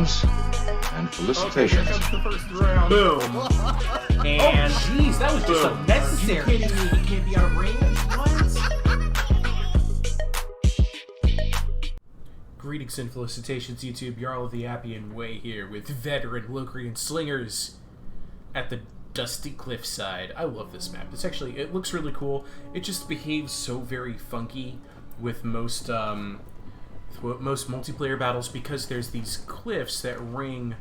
Congratulations and felicitations. Okay, here comes the first round. Boom. And Jeez, that was just boom. unnecessary. You kidding me? You can't be out of range? What? Greetings and felicitations, YouTube. Jarl of the Appian Way here with veteran Locrian slingers at the dusty cliffside. I love this map. It looks really cool. It just behaves so very funky with most multiplayer battles because there's these cliffs that ring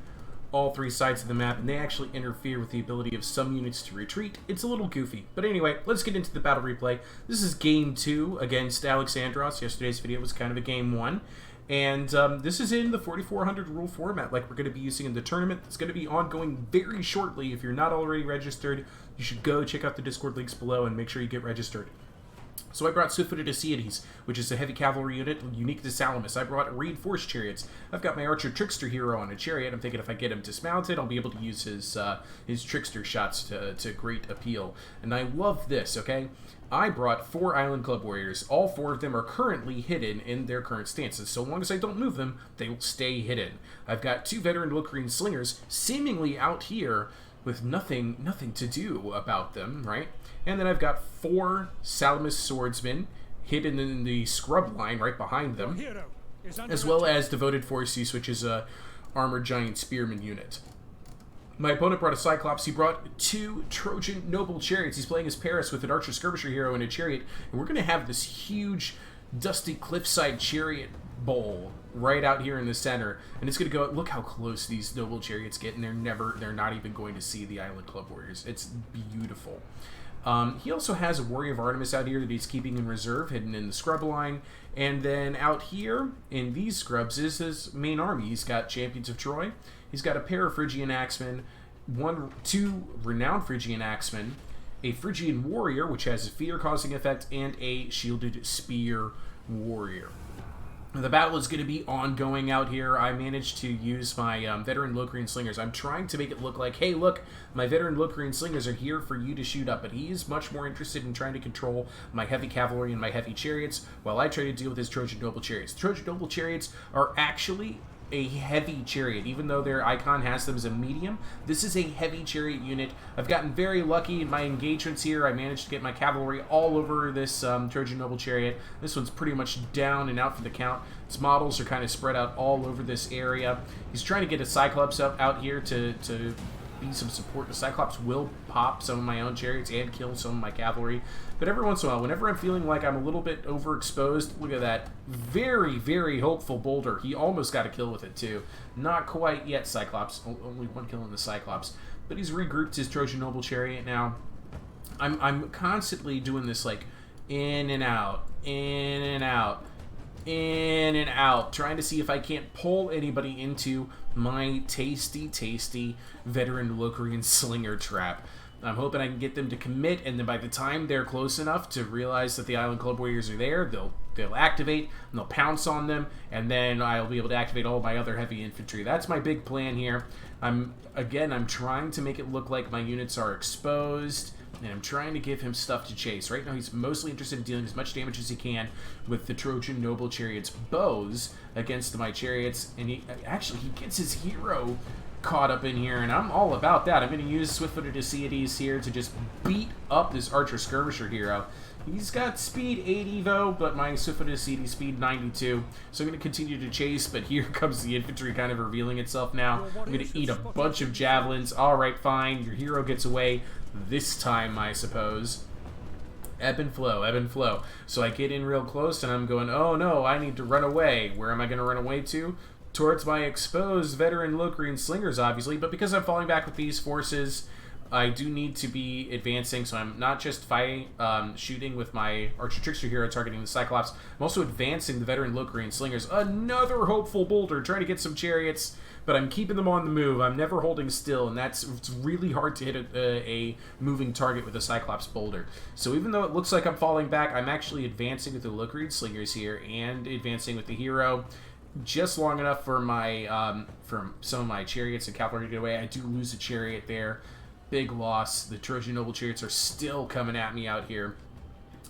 all three sides of the map, and they actually interfere with the ability of some units to retreat. It's a little goofy. But anyway, let's get into the battle replay. This is Game 2 against Alexandros. Yesterday's video was kind of a Game 1. And this is in the 4400 rule format like we're going to be using in the tournament. It's going to be ongoing very shortly. If you're not already registered, you should go check out the Discord links below and make sure you get registered. So I brought swift-footed Ascites, which is a heavy cavalry unit unique to Salamis. I brought reinforced chariots. I've got my archer trickster hero on a chariot. I'm thinking if I get him dismounted, I'll be able to use his trickster shots to great appeal. And I love this, okay? I brought 4 Island Club Warriors. All 4 of them are currently hidden in their current stances. So long as I don't move them, they will stay hidden. I've got 2 veteran Locrian slingers seemingly out here with nothing to do about them, right? And then I've got 4 Salamis swordsmen hidden in the scrub line right behind them, as well as devoted forces, which is a armored giant spearman unit. My opponent brought a Cyclops. He brought 2 Trojan noble chariots. He's playing as Paris with an archer skirmisher hero and a chariot, and we're going to have this huge dusty cliffside chariot bowl right out here in the center, and it's going to go. Look how close these noble chariots get, and they're not even going to see the Island Club Warriors. It's beautiful. He also has a Warrior of Artemis out here that he's keeping in reserve, hidden in the scrub line. And then out here in these scrubs is his main army. He's got Champions of Troy. He's got a pair of Phrygian axemen, 2 renowned Phrygian axemen, a Phrygian warrior, which has a fear-causing effect, and a shielded spear warrior. The battle is going to be ongoing out here. I managed to use my veteran Locrian slingers. I'm trying to make it look like, hey, look, my veteran Locrian slingers are here for you to shoot up. But he is much more interested in trying to control my heavy cavalry and my heavy chariots, while I try to deal with his Trojan noble chariots. The Trojan noble chariots are actually a heavy chariot. Even though their icon has them as a medium, this is a heavy chariot unit. I've gotten very lucky in my engagements here. I managed to get my cavalry all over this Trojan noble chariot. This one's pretty much down and out for the count. Its models are kind of spread out all over this area. He's trying to get a Cyclops out here to be some support. The Cyclops will pop some of my own chariots and kill some of my cavalry. But every once in a while, whenever I'm feeling like I'm a little bit overexposed, look at that very, very hopeful boulder. He almost got a kill with it too. Not quite yet, Cyclops. Only 1 kill in the Cyclops. But he's regrouped his Trojan noble chariot now. I'm constantly doing this like in and out, in and out, in and out, trying to see if I can't pull anybody into my tasty veteran Locrian slinger trap. I'm hoping I can get them to commit, and then by the time they're close enough to realize that the Island Club Warriors are there, they'll activate, and they'll pounce on them, and then I'll be able to activate all my other heavy infantry. That's my big plan here. I'm trying to make it look like my units are exposed, and I'm trying to give him stuff to chase. Right now, he's mostly interested in dealing as much damage as he can with the Trojan noble chariots' bows against my chariots, and he gets his hero caught up in here, and I'm all about that. I'm going to use swift-footed Ascites here to just beat up this archer skirmisher hero. He's got speed 80 though, but my swift-footed Ascites speed 92, so I'm going to continue to chase, but here comes the infantry kind of revealing itself now. I'm going to eat a bunch of javelins. Alright, fine, your hero gets away this time, I suppose. Ebb and flow, ebb and flow. So I get in real close, and I'm going, oh no, I need to run away. Where am I going to run away to? Towards my exposed veteran Locrian slingers, obviously, but because I'm falling back with these forces, I do need to be advancing, so I'm not just shooting with my archer trickster hero targeting the Cyclops, I'm also advancing the veteran Locrian slingers. Another hopeful boulder, trying to get some chariots, but I'm keeping them on the move. I'm never holding still, and it's really hard to hit a moving target with a Cyclops boulder. So even though it looks like I'm falling back, I'm actually advancing with the Locrian slingers here, and advancing with the hero. Just long enough for my for some of my chariots and cavalry to get away. I do lose a chariot there. Big loss. The Trojan noble chariots are still coming at me out here.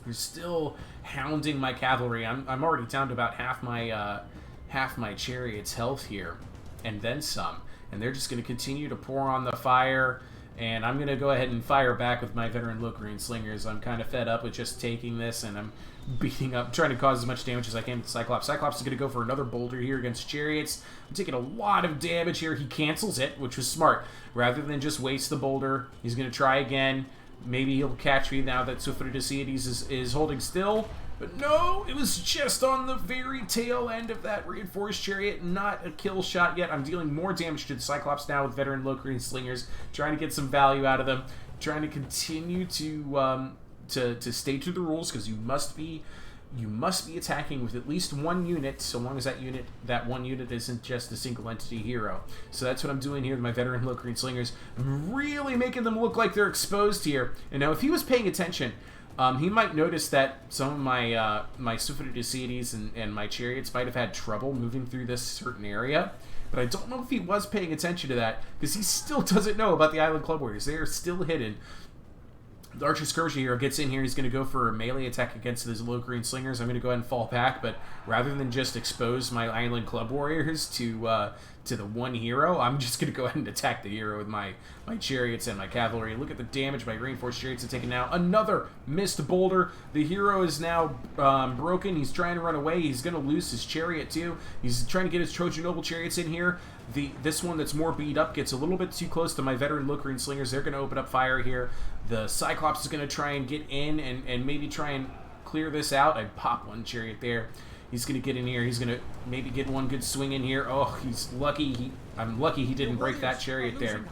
They're still hounding my cavalry. I'm already down to about half my chariot's health here. and then some. And they're just going to continue to pour on the fire. And I'm going to go ahead and fire back with my veteran Locrian slingers. I'm kind of fed up with just taking this, and I'm beating up, trying to cause as much damage as I can with Cyclops. Cyclops is going to go for another boulder here against Chariots. I'm taking a lot of damage here. He cancels it, which was smart. Rather than just waste the boulder, he's going to try again. Maybe he'll catch me now that Swift-footed Asiates is holding still. But no, it was just on the very tail end of that reinforced chariot. Not a kill shot yet. I'm dealing more damage to the Cyclops now with veteran Locrian slingers, trying to get some value out of them, trying to continue to stay to the rules, because you must be attacking with at least one unit, so long as that one unit isn't just a single entity hero. So that's what I'm doing here with my veteran Locrian slingers. I'm really making them look like they're exposed here. And now if he was paying attention, he might notice that some of my my Swift-footed Asiates and my chariots might have had trouble moving through this certain area. But I don't know if he was paying attention to that, because he still doesn't know about the Island Club Warriors. They are still hidden. The Archer Skirmishing hero gets in here. He's going to go for a melee attack against his Locrian slingers. I'm going to go ahead and fall back, but rather than just expose my Island Club Warriors to the one hero, I'm just going to go ahead and attack the hero with my chariots and my cavalry. Look at the damage my reinforced chariots have taken now. Another missed boulder. The hero is now broken. He's trying to run away. He's going to lose his chariot too. He's trying to get his Trojan Noble chariots in here. This one that's more beat up gets a little bit too close to my veteran Locrian slingers. They're going to open up fire here. The Cyclops is going to try and get in and maybe try and clear this out. I pop one chariot there. He's going to get in here. He's going to maybe get one good swing in here. Oh, he's lucky. I'm lucky he didn't break that chariot there.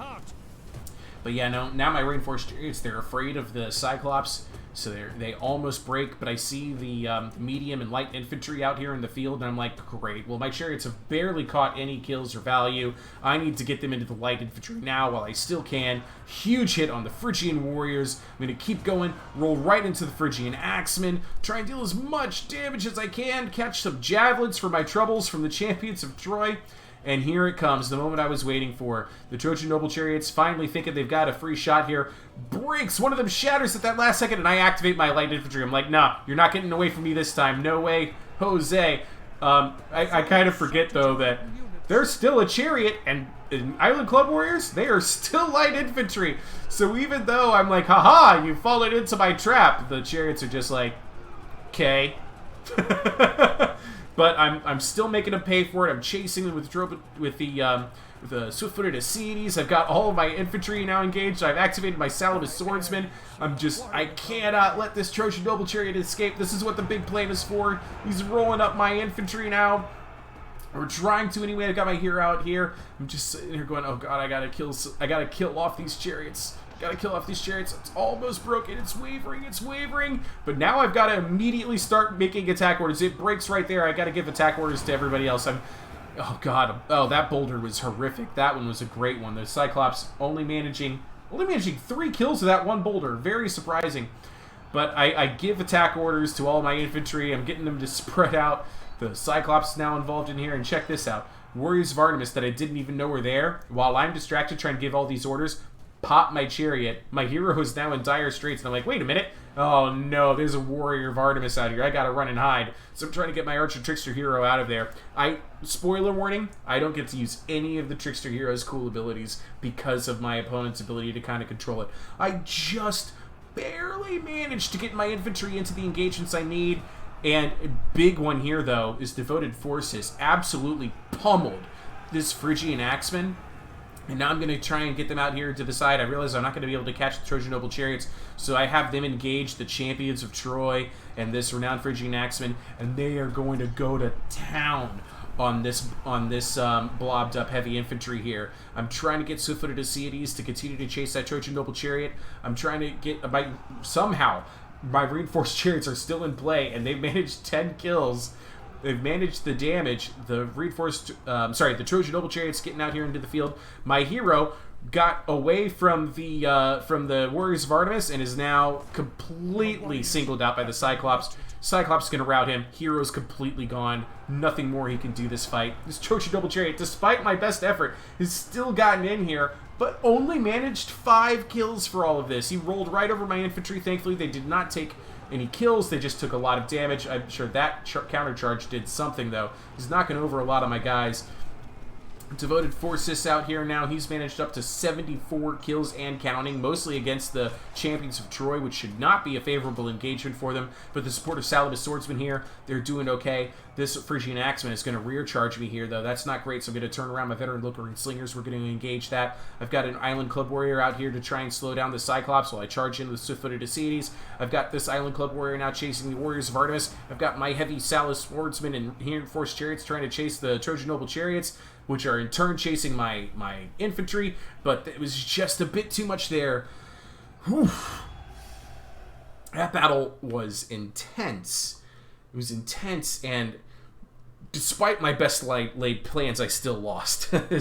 But yeah, no, now my reinforced chariots, they're afraid of the Cyclops, so they almost break. But I see the medium and light infantry out here in the field, and I'm like, great. Well, my chariots have barely caught any kills or value. I need to get them into the light infantry now while I still can. Huge hit on the Phrygian warriors. I'm going to keep going, roll right into the Phrygian axemen, try and deal as much damage as I can, catch some javelins for my troubles from the champions of Troy. And here it comes, the moment I was waiting for. The Trojan Noble Chariots finally thinking they've got a free shot here. Breaks! One of them shatters at that last second, and I activate my light infantry. I'm like, nah, you're not getting away from me this time. No way, Jose. I kind of forget, though, that there's still a chariot, and Island Club Warriors, they are still light infantry. So even though I'm like, haha, you've fallen into my trap, the chariots are just like, okay. But I'm still making them pay for it. I'm chasing them with the swift-footed Asiates. I've got all of my infantry now engaged. I've activated my Salamis swordsman. I cannot let this Trojan Noble Chariot escape. This is what the big plan is for. He's rolling up my infantry now. We're trying to anyway. I got my hero out here. I'm just sitting here going, oh god, I gotta kill off these chariots. Gotta kill off these chariots. It's almost broken. It's wavering. But now I've got to immediately start making attack orders. It breaks right there. I gotta give attack orders to everybody else. Oh god. Oh, that boulder was horrific. That one was a great one. The Cyclops only managing 3 kills with that one boulder. Very surprising. But I give attack orders to all my infantry. I'm getting them to spread out. The Cyclops is now involved in here. And check this out. Warriors of Artemis that I didn't even know were there. While I'm distracted trying to give all these orders, pop my chariot. My hero is now in dire straits, and I'm like, wait a minute. Oh no, there's a warrior of Artemis out here. I gotta run and hide. So I'm trying to get my Archer Trickster hero out of there. Spoiler warning, I don't get to use any of the Trickster hero's cool abilities because of my opponent's ability to kind of control it. I just barely managed to get my infantry into the engagements I need. And a big one here, though, is Devoted Forces absolutely pummeled this Phrygian Axeman. And now I'm going to try and get them out here to the side. I realize I'm not going to be able to catch the Trojan Noble Chariots, so I have them engage the champions of Troy and this renowned Phrygian Axeman, and they are going to go to town on this blobbed up heavy infantry here. I'm trying to get swift-footed Asiates to continue to chase that Trojan Noble Chariot. I'm trying to get somehow my reinforced chariots are still in play, and they've managed 10 kills. They've managed the damage. The the Trojan Noble Chariots getting out here into the field. My hero got away from the Warriors of Artemis and is now completely singled out by the Cyclops. Cyclops is going to rout him. Hero's completely gone. Nothing more he can do this fight. This Trojan Noble Chariot, despite my best effort, has still gotten in here, but only managed 5 kills for all of this. He rolled right over my infantry. Thankfully, they did not take any kills. They just took a lot of damage. I'm sure that counter charge did something, though. He's knocking over a lot of my guys. Devoted Forces out here now. He's managed up to 74 kills and counting, mostly against the champions of Troy, which should not be a favorable engagement for them. But the support of Salamis Swordsman here, they're doing okay. This Phrygian Axeman is going to rear charge me here, though. That's not great, so I'm going to turn around my Veteran Looker and Slingers. We're going to engage that. I've got an Island Club Warrior out here to try and slow down the Cyclops while I charge in with Swift-Footed Ascites. I've got this Island Club Warrior now chasing the Warriors of Artemis. I've got my heavy Salas Swordsman and Reinforced Chariots trying to chase the Trojan Noble Chariots, which are in turn chasing my infantry, but it was just a bit too much there. Whew. That battle was intense. It was intense, and despite my best laid plans, I still lost. I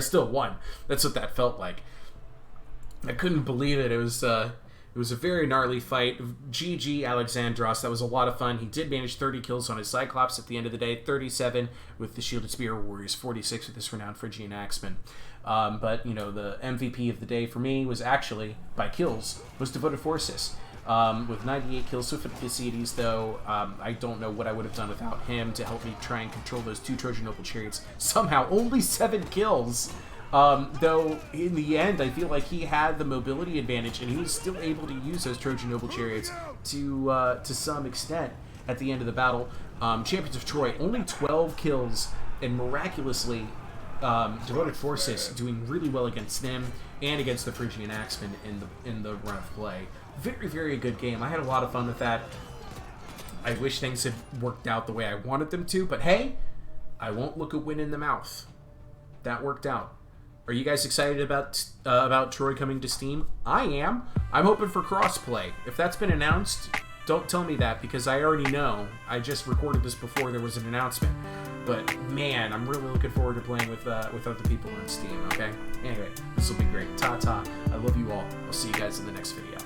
still won. That's what that felt like. I couldn't believe it. It was a very gnarly fight. GG Alexandros. That was a lot of fun. He did manage 30 kills on his Cyclops at the end of the day. 37 with the Shielded Spear Warriors. 46 with this renowned Phrygian Axeman. But, you know, the MVP of the day for me was actually, by kills, was Devoted Forces. With 98 kills, Swift-Footed Ascites, though, I don't know what I would have done without him to help me try and control those 2 Trojan Noble Chariots. Somehow, only 7 kills. Though, in the end, I feel like he had the mobility advantage, and he was still able to use those Trojan Noble Chariots to some extent at the end of the battle. Champions of Troy, only 12 kills, and miraculously, Devoted Forces doing really well against them and against the Phrygian Axeman in the run of play. Very, very good game. I had a lot of fun with that. I wish things had worked out the way I wanted them to, but hey, I won't look a win in the mouth. That worked out. Are you guys excited about Troy coming to Steam? I am. I'm hoping for crossplay. If that's been announced, don't tell me that because I already know. I just recorded this before there was an announcement. But man, I'm really looking forward to playing with other people on Steam. Okay. Anyway, this will be great. Ta-ta. I love you all. I'll see you guys in the next video.